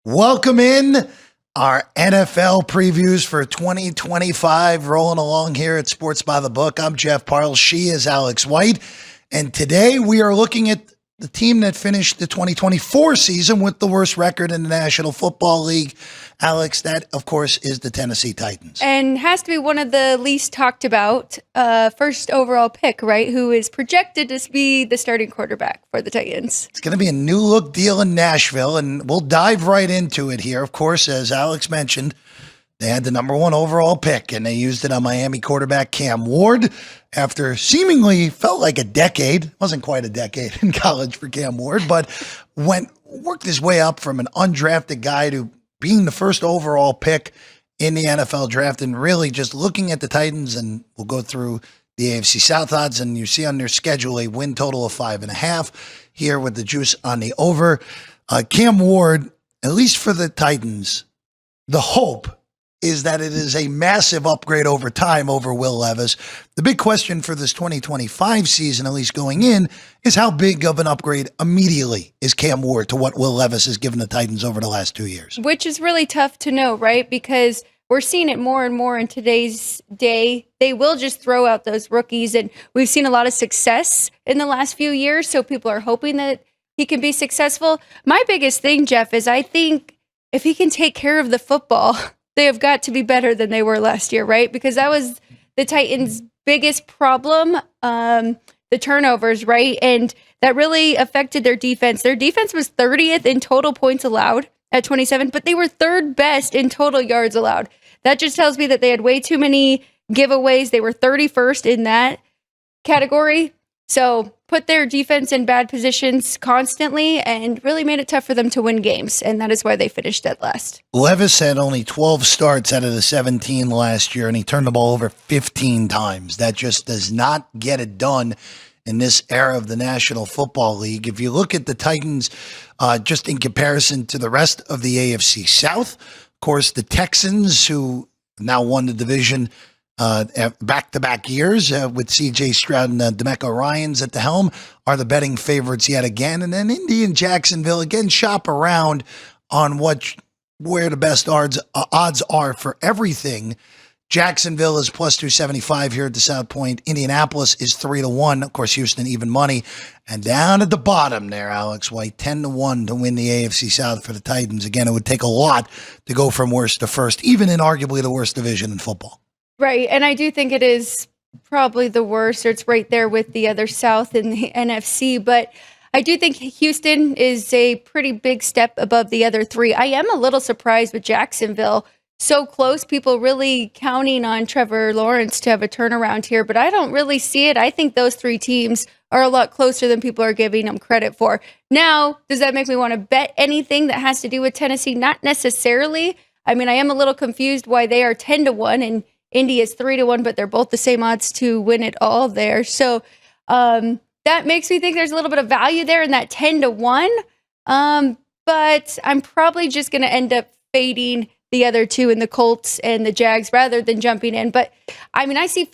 Welcome in our NFL previews for 2025, rolling along here at Sports by the Book. I'm Jeff Parles. She is Alex White. And today we are looking at the team that finished the 2024 season with the worst record in the National Football League. Alex, that, of course, is the Tennessee Titans. And has to be one of the least talked about first overall pick, right? Who is projected to be the starting quarterback for the Titans. It's going to be a new look deal in Nashville, and we'll dive right into it here. Of course, as Alex mentioned, they had the number one overall pick, and they used it on Miami quarterback Cam Ward after seemingly felt like a decade. It wasn't quite a decade in college for Cam Ward, but worked his way up from an undrafted guy to being the first overall pick in the NFL draft. And really just looking at the Titans, and we'll go through the AFC South odds, and you see on their schedule a win total of 5.5 here with the juice on the over. Cam Ward, at least for the Titans, the hope is that it is a massive upgrade over time over Will Levis. The big question for this 2025 season, at least going in, is how big of an upgrade immediately is Cam Ward to what Will Levis has given the Titans over the last 2 years? Which is really tough to know, right? Because we're seeing it more and more in today's day. They will just throw out those rookies, and we've seen a lot of success in the last few years, so people are hoping that he can be successful. My biggest thing, Jeff, is I think if he can take care of the football, they have got to be better than they were last year, right? Because that was the Titans' biggest problem, the turnovers, right? And that really affected their defense. Their defense was 30th in total points allowed at 27, but they were third best in total yards allowed. That just tells me that they had way too many giveaways. They were 31st in that category. So put their defense in bad positions constantly and really made it tough for them to win games. And that is why they finished dead last. Levis had only 12 starts out of the 17 last year, and he turned the ball over 15 times. That just does not get it done in this era of the National Football League. If you look at the Titans, just in comparison to the rest of the AFC South, of course, the Texans, who now won the division back-to-back years with C.J. Stroud and DeMeco Ryans at the helm, are the betting favorites yet again. And then Indy and Jacksonville, again, shop around on where the best odds are for everything. Jacksonville is plus 275 here at the South Point. Indianapolis is 3-1. Of course, Houston, even money. And down at the bottom there, Alex White, 10-1 to win the AFC South for the Titans. Again, it would take a lot to go from worst to first, even in arguably the worst division in football. Right, and I do think it is probably the worst, or it's right there with the other South in the NFC, but I do think Houston is a pretty big step above the other three. I am a little surprised with Jacksonville. So close, people really counting on Trevor Lawrence to have a turnaround here, but I don't really see it. I think those three teams are a lot closer than people are giving them credit for. Now, does that make me want to bet anything that has to do with Tennessee? Not necessarily. I mean, I am a little confused why they are 10-1 and Indy is 3-1, but they're both the same odds to win it all there. So that makes me think there's a little bit of value there in that 10-1. But I'm probably just going to end up fading the other two in the Colts and the Jags rather than jumping in. But I mean, I see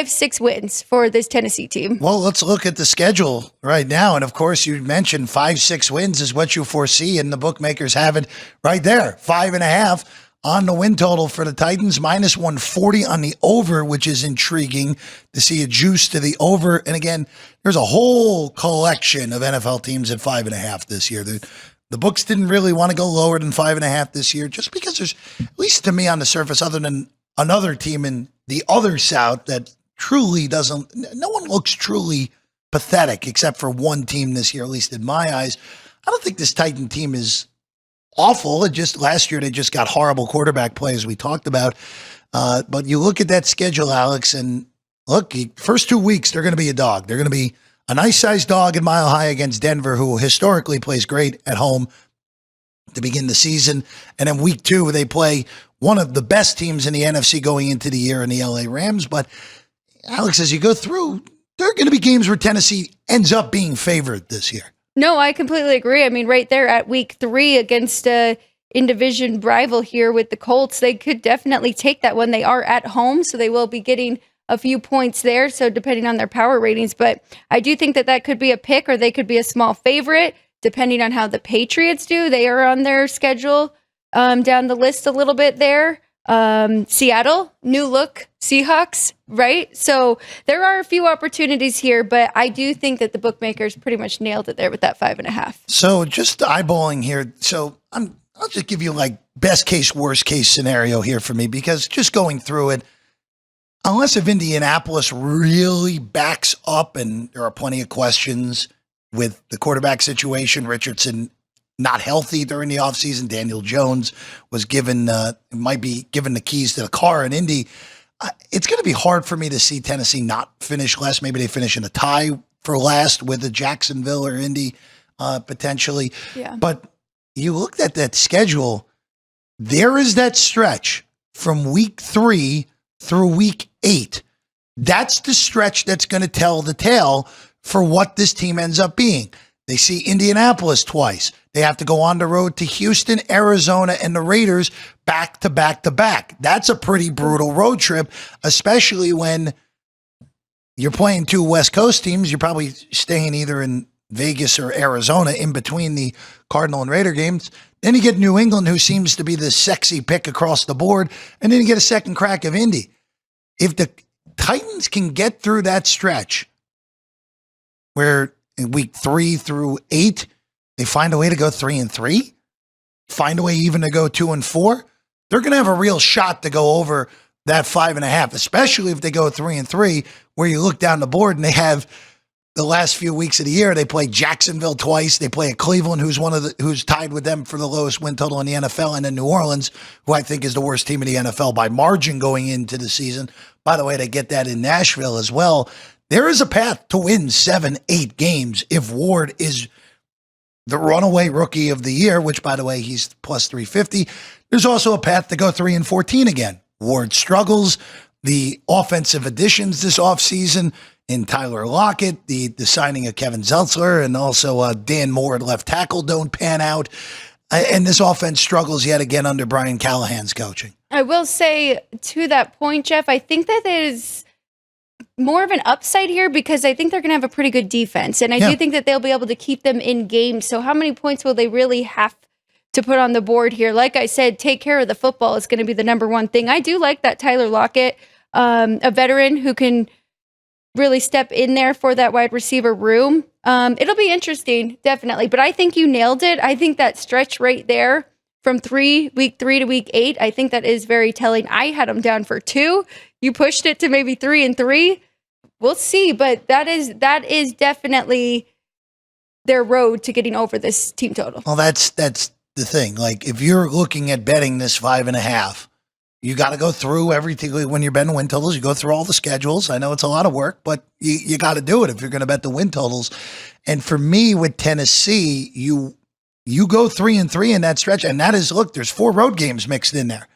6 wins for this Tennessee team. Well, let's look at the schedule right now. And of course, you mentioned 5-6 wins is what you foresee, and the bookmakers have it right there. 5.5 on the win total for the Titans, minus 140 on the over, which is intriguing to see a juice to the over. And again, there's a whole collection of NFL teams at 5.5 this year. The books didn't really want to go lower than 5.5 this year, just because there's, at least to me on the surface, other than another team in the other South that truly doesn't, no one looks truly pathetic except for one team this year, at least in my eyes. I don't think this Titan team is awful. It just, last year they just got horrible quarterback play, as we talked about. But you look at that schedule, Alex, and look, first 2 weeks, they're going to be a dog. They're going to be a nice-sized dog in Mile High against Denver, who historically plays great at home to begin the season. And then week 2, they play one of the best teams in the NFC going into the year in the LA Rams. But Alex, as you go through, there are going to be games where Tennessee ends up being favored this year. No, I completely agree. I mean, right there at week 3 against a in-division rival here with the Colts, they could definitely take that one. They are at home, so they will be getting a few points there, so depending on their power ratings. But I do think that that could be a pick, or they could be a small favorite. depending on how the Patriots do. They are on their schedule down the list a little bit there. Seattle, new look Seahawks, right? So there are a few opportunities here, but I do think that the bookmakers pretty much nailed it there with that 5.5. So just eyeballing here. So I'll just give you like best case, worst case scenario here for me, because just going through it, unless if Indianapolis really backs up, and there are plenty of questions with the quarterback situation, Richardson not healthy during the offseason. Daniel Jones was might be given the keys to the car in Indy. It's going to be hard for me to see Tennessee not finish last. Maybe they finish in a tie for last with the Jacksonville or Indy potentially. Yeah. But you looked at that schedule, there is that stretch from week 3 through week 8. That's the stretch that's going to tell the tale for what this team ends up being. They see Indianapolis twice. They have to go on the road to Houston, Arizona, and the Raiders back to back to back. That's a pretty brutal road trip, especially when you're playing two West Coast teams. You're probably staying either in Vegas or Arizona in between the Cardinal and Raider games. Then you get New England, who seems to be the sexy pick across the board. And then you get a second crack of Indy. If the Titans can get through that stretch where in week 3 through 8, they find a way to go 3-3, find a way even to go 2-4, they're going to have a real shot to go over that 5.5, especially if they go 3-3, where you look down the board and they have the last few weeks of the year, they play Jacksonville twice. They play Cleveland, who's tied with them for the lowest win total in the NFL, and then New Orleans, who I think is the worst team in the NFL by margin going into the season. By the way, they get that in Nashville as well. There is a path to win 7-8 games if Ward is the runaway rookie of the year, which, by the way, he's plus 350. There's also a path to go 3-14 again. Ward struggles. The offensive additions this offseason in Tyler Lockett, the signing of Kevin Zeltzler, and also Dan Moore at left tackle don't pan out. And this offense struggles yet again under Brian Callahan's coaching. I will say to that point, Jeff, I think that there's more of an upside here because I think they're going to have a pretty good defense. And I do think that they'll be able to keep them in games. So how many points will they really have to put on the board here? Like I said, take care of the football is going to be the number one thing. I do like that Tyler Lockett, a veteran who can really step in there for that wide receiver room. It'll be interesting, definitely. But I think you nailed it. I think that stretch right there from week 3 to week 8, I think that is very telling. I had them down for 2. You pushed it to maybe 3-3. We'll see, but that is definitely their road to getting over this team total. Well, that's the thing. Like, if you're looking at betting this 5.5, you got to go through everything. When you're betting win totals, you go through all the schedules. I know it's a lot of work, but you got to do it if you're going to bet the win totals. And for me with Tennessee, you go 3-3 in that stretch, and that is, look, there's 4 road games mixed in there.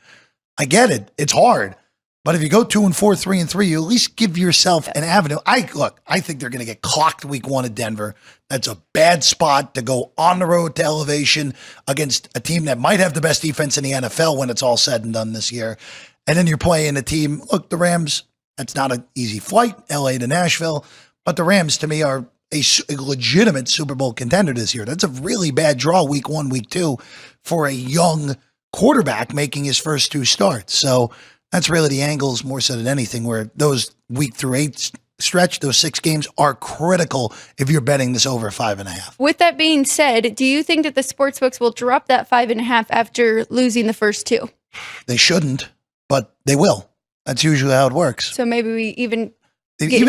I get it. It's hard. But if you go 2-4, 3-3, you at least give yourself an avenue. I think they're going to get clocked week 1 at Denver. That's a bad spot to go on the road to elevation against a team that might have the best defense in the NFL when it's all said and done this year. And then you're playing a team, look, the Rams, that's not an easy flight, LA to Nashville. But the Rams, to me, are a legitimate Super Bowl contender this year. That's a really bad draw week 1, week 2 for a young quarterback making his first 2 starts. So that's really the angles more so than anything, where those week through 8 stretch, those 6 games are critical if you're betting this over 5.5. With that being said, do you think that the sportsbooks will drop that 5.5 after losing the first 2? They shouldn't, but they will. That's usually how it works. So maybe we even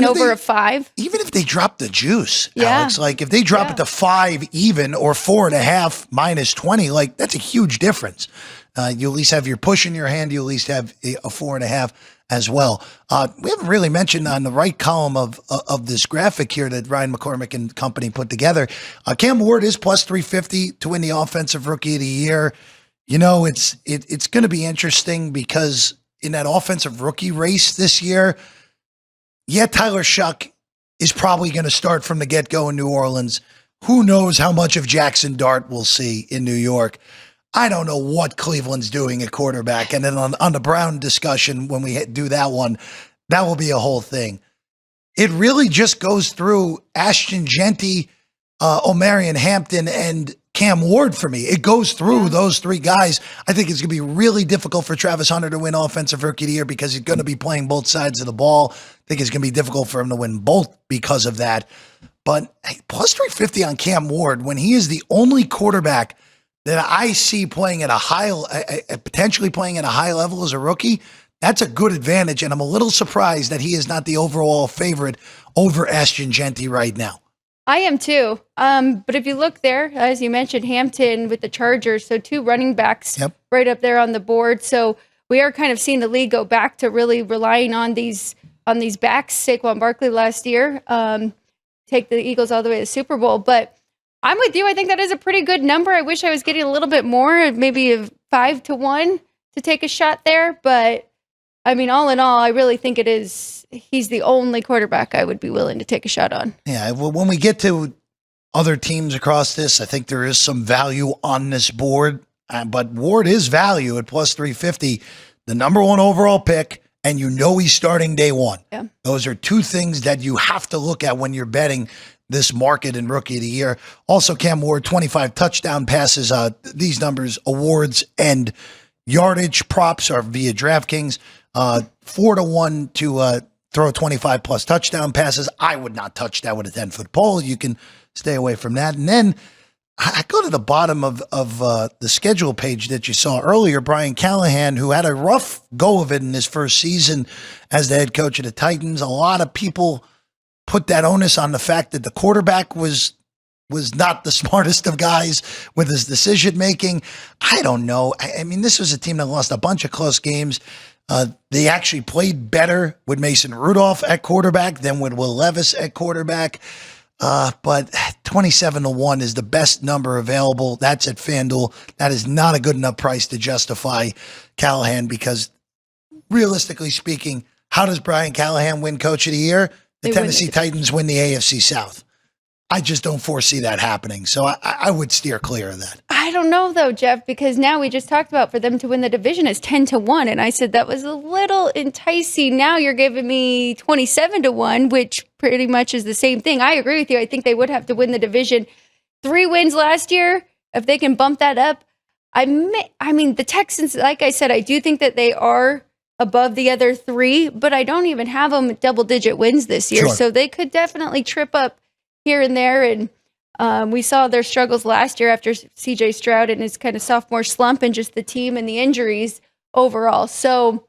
over a 5? Even if they drop the juice, Alex, like if they drop it to 5 even or 4.5 minus 20, like that's a huge difference. You at least have your push in your hand. You at least have a 4.5 as well. We haven't really mentioned on the right column of this graphic here that Ryan McCormick and company put together. Cam Ward is plus 350 to win the offensive rookie of the year. You know, it's going to be interesting because in that offensive rookie race this year, Tyler Shuck is probably going to start from the get-go in New Orleans. Who knows how much of Jackson Dart we'll see in New York. I don't know what Cleveland's doing at quarterback. And then on the Brown discussion, when we do that one, that will be a whole thing. It really just goes through Ashton Genty Omarion, Hampton, and Cam Ward for me. It goes through those three guys. I think it's going to be really difficult for Travis Hunter to win Offensive Rookie of the Year because he's going to be playing both sides of the ball. I think it's going to be difficult for him to win both because of that. But hey, plus 350 on Cam Ward when he is the only quarterback that I see playing at a high, potentially playing at a high level as a rookie. That's a good advantage, and I'm a little surprised that he is not the overall favorite over Ashton Genty right now. I am too. But if you look there, as you mentioned, Hampton with the Chargers, so 2 running backs right up there on the board. So we are kind of seeing the league go back to really relying on these backs. Saquon Barkley last year, take the Eagles all the way to the Super Bowl. But I'm with you. I think that is a pretty good number. I wish I was getting a little bit more, maybe a 5-1 to take a shot there. But I mean, all in all, I really think he's the only quarterback I would be willing to take a shot on. Yeah, well, when we get to other teams across this, I think there is some value on this board. But Ward is value at plus 350, the number 1 overall pick, and he's starting day one. Yeah. Those are 2 things that you have to look at when you're betting this market and Rookie of the Year. Also, Cam Ward, 25 touchdown passes. These numbers, awards, and yardage props are via DraftKings. 4-1 to throw 25 plus touchdown passes. I would not touch that with a 10-foot pole. You can stay away from that. And then I go to the bottom of the schedule page that you saw earlier. Brian Callahan, who had a rough go of it in his first season as the head coach of the Titans. A lot of people put that onus on the fact that the quarterback was not the smartest of guys with his decision making. I don't know. I mean, this was a team that lost a bunch of close games. They actually played better with Mason Rudolph at quarterback than with Will Levis at quarterback. But 27-1 is the best number available. That's at FanDuel. That is not a good enough price to justify Callahan because realistically speaking, how does Brian Callahan win Coach of the Year? The Tennessee Titans win the AFC South. I just don't foresee that happening. So I would steer clear of that. I don't know though, Jeff, because now we just talked about for them to win the division is 10-1. And I said that was a little enticing. Now you're giving me 27-1, which pretty much is the same thing. I agree with you. I think they would have to win the division. 3 wins last year. If they can bump that up. I mean, the Texans, like I said, I do think that they are above the other 3, but I don't even have them at double-digit wins this year. Sure. So they could definitely trip up here and there. And we saw their struggles last year after CJ Stroud and his kind of sophomore slump and just the team and the injuries overall. So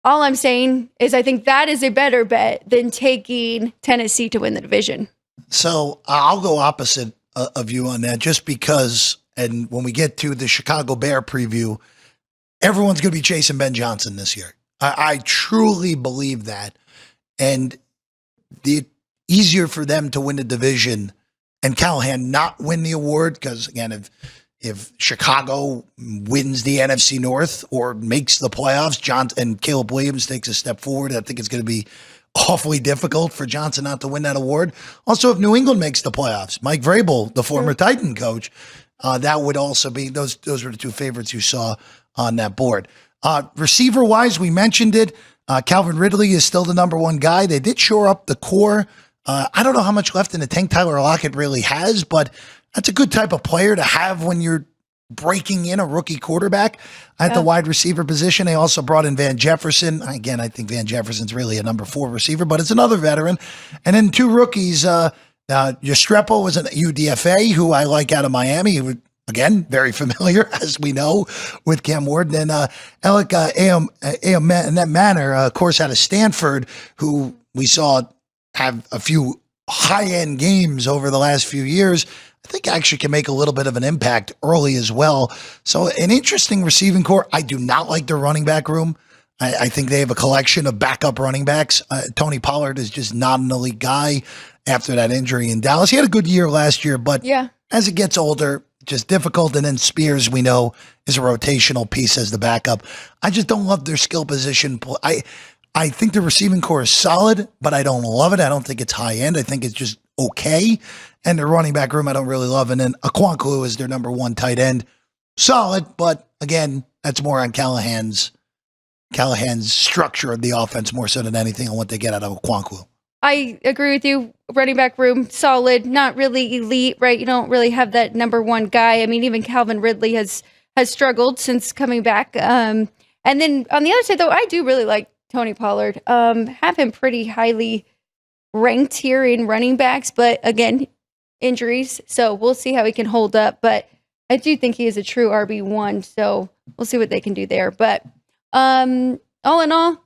all I'm saying is I think that is a better bet than taking Tennessee to win the division. So I'll go opposite of you on that just because, and when we get to the Chicago Bear preview, everyone's going to be chasing Ben Johnson this year. I truly believe that. And the easier for them to win the division and Callahan not win the award because, again, if Chicago wins the NFC North or makes the playoffs, and Caleb Williams takes a step forward, I think it's going to be awfully difficult for Johnson not to win that award. Also, if New England makes the playoffs, Mike Vrabel, the former Titan coach, that would also be, those were the 2 favorites you saw on that board. Receiver-wise, we mentioned it. Calvin Ridley is still the number 1 guy. They did shore up the core. I don't know how much left in the tank Tyler Lockett really has, but that's a good type of player to have when you're breaking in a rookie quarterback at the wide receiver position. They also brought in Van Jefferson. Again, I think Van Jefferson's really a number 4 receiver, but it's another veteran. And then 2 rookies. Yestrepo was an UDFA who I like out of Miami, who, again, very familiar, as we know, with Cam Ward. And then Alec Manor, of course, out of Stanford, who we saw have a few high-end games over the last few years. I think actually can make a little bit of an impact early as well. So an interesting receiving core. I do not like their running back room. I think they have a collection of backup running backs. Tony Pollard is just not an elite guy after that injury in Dallas. He had a good year last year, but as it gets older, just difficult. And then Spears, we know, is a rotational piece as the backup. I just don't love their skill position. I think the receiving core is solid, but I don't love it. I don't think it's high end. I think it's just okay. And their running back room, I don't really love. And then Akwankulu is their number 1 tight end. Solid, but again, that's more on Callahan's structure of the offense more so than anything on what they get out of Akwankulu. I agree with you. Running back room, solid, not really elite, right? You don't really have that number one guy. I mean, even Calvin Ridley has struggled since coming back. And then on the other side, though, I do really like Tony Pollard. Have him pretty highly ranked here in running backs, but again, injuries. So we'll see how he can hold up. But I do think he is a true RB1. So we'll see what they can do there. But all in all,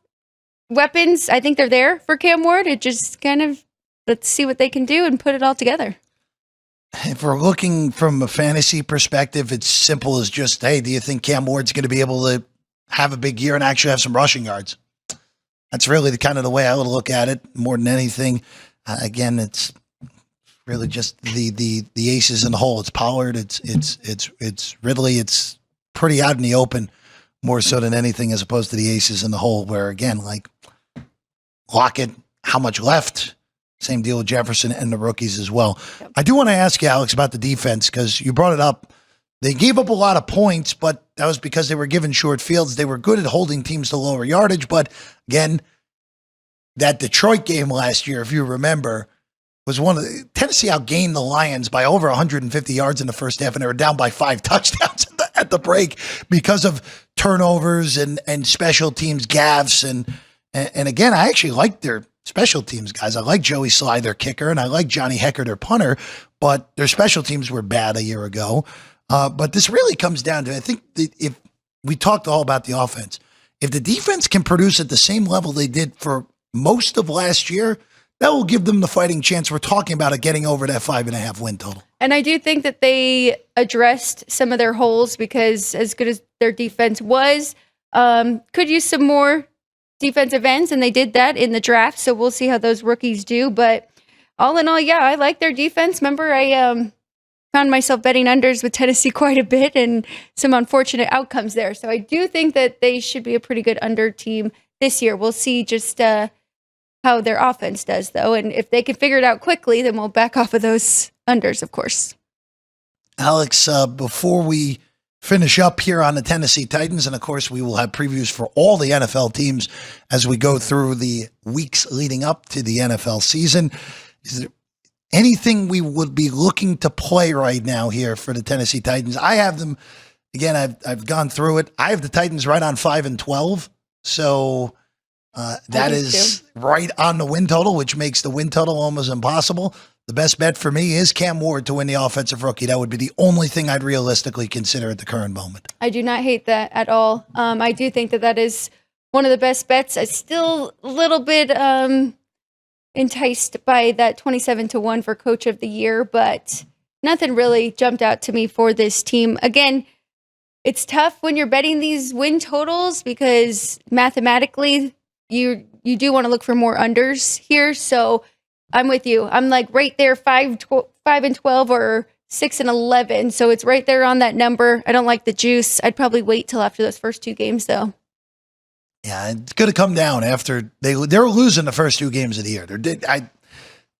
weapons, I think they're there for Cam Ward. It just kind of, let's see what they can do and put it all together. If we're looking from a fantasy perspective, it's simple as just, hey, do you think Cam Ward's going to be able to have a big year and actually have some rushing yards? That's really the kind of the way I would look at it more than anything. Again, it's really just the aces in the hole. It's Pollard. It's Ridley. It's pretty out in the open more so than anything, as opposed to the aces in the hole where, again, like Lockett, how much left? Same deal with Jefferson and the rookies as well. Yep. I do want to ask you, Alex, about the defense because you brought it up. They gave up a lot of points, but that was because they were given short fields. They were good at holding teams to lower yardage. But again, that Detroit game last year, if you remember, was one of the Tennessee outgained the Lions by over 150 yards in the first half, and they were down by 5 touchdowns at the break because of turnovers and special teams gaffes. And again, I actually like their special teams guys. I like Joey Sly, their kicker, and I like Johnny Hecker, their punter, but their special teams were bad a year ago. But this really comes down to, I think if we talked all about the offense, if the defense can produce at the same level they did for most of last year, that will give them the fighting chance we're talking about of getting over that 5.5 win total. And I do think that they addressed some of their holes because as good as their defense was, could use some more defensive ends, and they did that in the draft. So we'll see how those rookies do. But all in all, yeah, I like their defense. Remember, I found myself betting unders with Tennessee quite a bit and some unfortunate outcomes there. So I do think that they should be a pretty good under team this year. We'll see just how their offense does, though. And if they can figure it out quickly, then we'll back off of those unders, of course. Alex, before we finish up here on the Tennessee Titans, and of course we will have previews for all the NFL teams as we go through the weeks leading up to the NFL season, is there anything we would be looking to play right now here for the Tennessee Titans? I have them, again, I've gone through it. I have the Titans right on 5-12. So that is right on the win total, which makes the win total almost impossible. The best bet for me is Cam Ward to win the offensive rookie. That would be the only thing I'd realistically consider at the current moment. I do not hate that at all. I do think that is one of the best bets. I'm still a little bit enticed by that 27-1 for coach of the year, but nothing really jumped out to me for this team. Again, it's tough when you're betting these win totals because mathematically you do want to look for more unders here. So I'm with you. I'm like right there, 5-12 or 6-11. So it's right there on that number. I don't like the juice. I'd probably wait till after those first 2 games, though. Yeah, it's going to come down after they're losing the first 2 games of the year.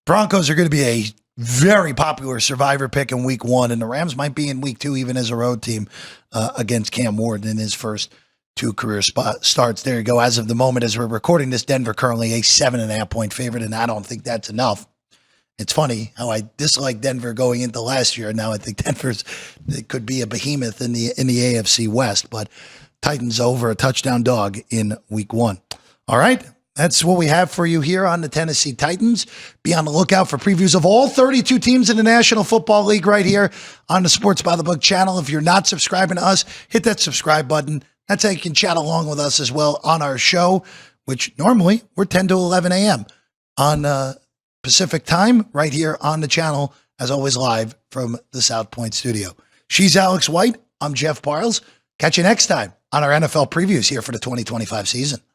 Broncos are going to be a very popular survivor pick in week 1, and the Rams might be in week 2 even as a road team against Cam Ward in his first 2 career starts. There you go. As of the moment, as we're recording this, Denver currently a 7.5-point favorite, and I don't think that's enough. It's funny how I disliked Denver going into last year, and now I think it could be a behemoth in the AFC West, but Titans over a touchdown dog in week 1. All right. That's what we have for you here on the Tennessee Titans. Be on the lookout for previews of all 32 teams in the National Football League right here on the Sports by the Book channel. If you're not subscribing to us, hit that subscribe button. That's how you can chat along with us as well on our show, which normally we're 10 to 11 a.m. on Pacific time right here on the channel, as always live from the South Point studio. She's Alex White. I'm Jeff Parles. Catch you next time on our NFL previews here for the 2025 season.